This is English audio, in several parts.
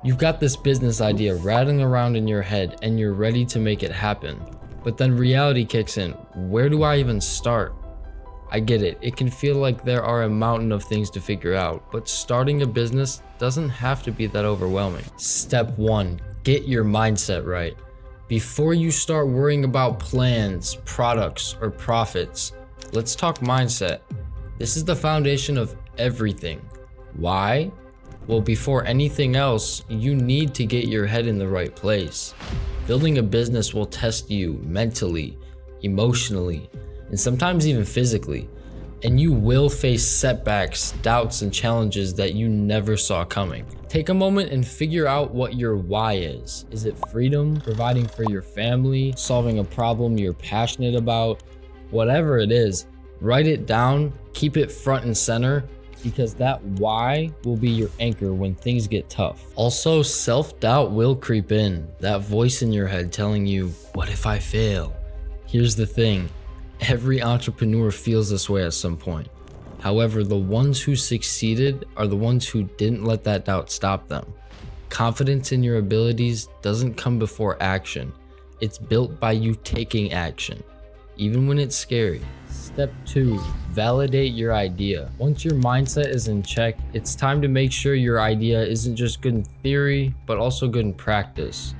You've got this business idea rattling around in your head and you're ready to make it happen. But then reality kicks in. Where do I even start? I get it. It can feel like there are a mountain of things to figure out, but starting a business doesn't have to be that overwhelming. Step 1, get your mindset right. Before you start worrying about plans, products, or profits, let's talk mindset. This is the foundation of everything. Why? Well, before anything else, you need to get your head in the right place. Building a business will test you mentally, emotionally, and sometimes even physically. And you will face setbacks, doubts, and challenges that you never saw coming. Take a moment and figure out what your why is. Is it freedom, providing for your family, solving a problem you're passionate about? Whatever it is, write it down, keep it front and center, because that why will be your anchor when things get tough. Also, self-doubt will creep in. That voice in your head telling you, what if I fail? Here's the thing, every entrepreneur feels this way at some point. However, the ones who succeeded are the ones who didn't let that doubt stop them. Confidence in your abilities doesn't come before action. It's built by you taking action, even when it's scary. Step 2, validate your idea. Once your mindset is in check, it's time to make sure your idea isn't just good in theory, but also good in practice.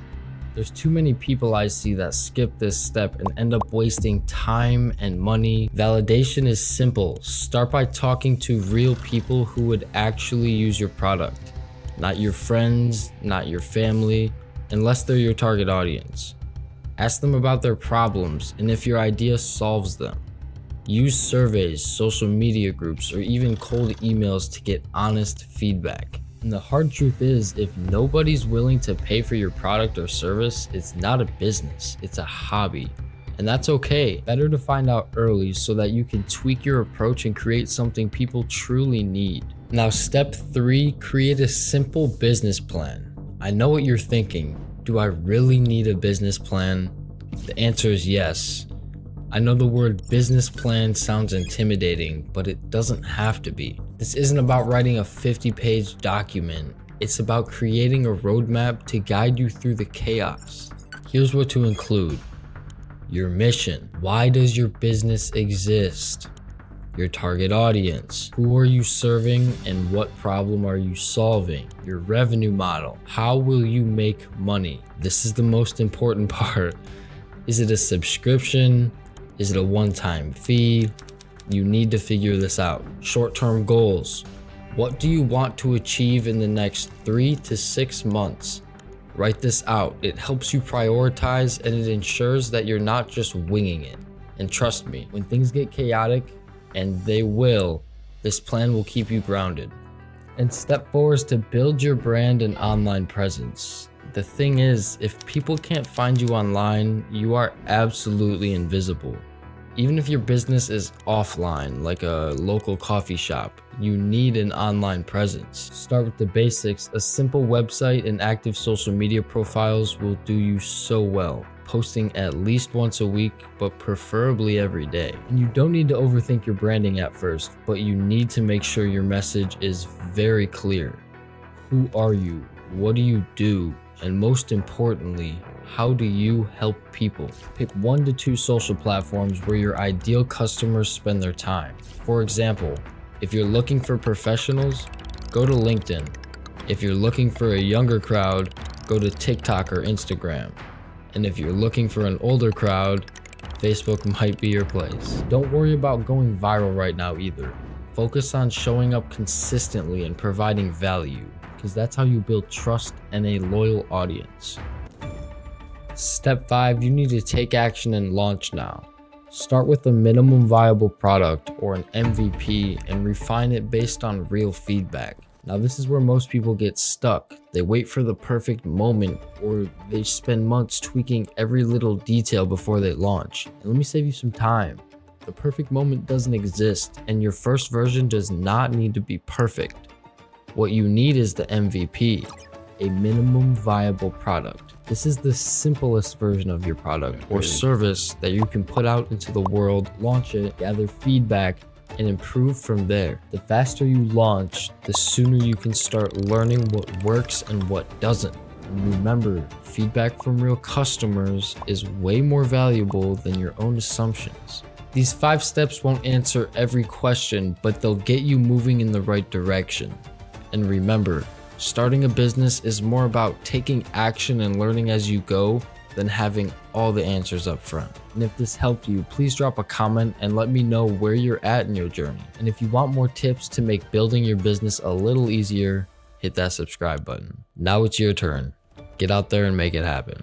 There's too many people I see that skip this step and end up wasting time and money. Validation is simple. Start by talking to real people who would actually use your product. Not your friends, not your family, unless they're your target audience. Ask them about their problems and if your idea solves them. Use surveys, social media groups, or even cold emails to get honest feedback. And the hard truth is, if nobody's willing to pay for your product or service, it's not a business, it's a hobby. And that's okay. Better to find out early so that you can tweak your approach and create something people truly need. Now, step 3, create a simple business plan. I know what you're thinking. Do I really need a business plan? The answer is yes. I know the word business plan sounds intimidating, but it doesn't have to be. This isn't about writing a 50-page document. It's about creating a roadmap to guide you through the chaos. Here's what to include. Your mission. Why does your business exist? Your target audience. Who are you serving and what problem are you solving? Your revenue model. How will you make money? This is the most important part. Is it a subscription? Is it a one-time fee? You need to figure this out. Short-term goals. What do you want to achieve in the next 3 to 6 months? Write this out. It helps you prioritize and it ensures that you're not just winging it. And trust me, when things get chaotic, and they will, this plan will keep you grounded. And step 4 is to build your brand and online presence. The thing is, if people can't find you online, you are absolutely invisible. Even if your business is offline, like a local coffee shop, you need an online presence. Start with the basics. A simple website and active social media profiles will do you so well. Posting at least once a week, but preferably every day. And you don't need to overthink your branding at first, but you need to make sure your message is very clear. Who are you? What do you do? And most importantly, how do you help people? Pick 1 to 2 social platforms where your ideal customers spend their time. For example, if you're looking for professionals, go to LinkedIn. If you're looking for a younger crowd, go to TikTok or Instagram. And if you're looking for an older crowd, Facebook might be your place. Don't worry about going viral right now either. Focus on showing up consistently and providing value, because that's how you build trust and a loyal audience. Step 5, you need to take action and launch now. Start with a minimum viable product or an MVP and refine it based on real feedback. Now, this is where most people get stuck. They wait for the perfect moment or they spend months tweaking every little detail before they launch. And let me save you some time. The perfect moment doesn't exist, and your first version does not need to be perfect. What you need is the MVP, a minimum viable product. This is the simplest version of your product or service that you can put out into the world, launch it, gather feedback, and improve from there. The faster you launch, the sooner you can start learning what works and what doesn't. And remember, feedback from real customers is way more valuable than your own assumptions. These 5 steps won't answer every question, but they'll get you moving in the right direction. And remember, starting a business is more about taking action and learning as you go than having all the answers up front. And if this helped you, please drop a comment and let me know where you're at in your journey. And if you want more tips to make building your business a little easier, hit that subscribe button. Now it's your turn. Get out there and make it happen.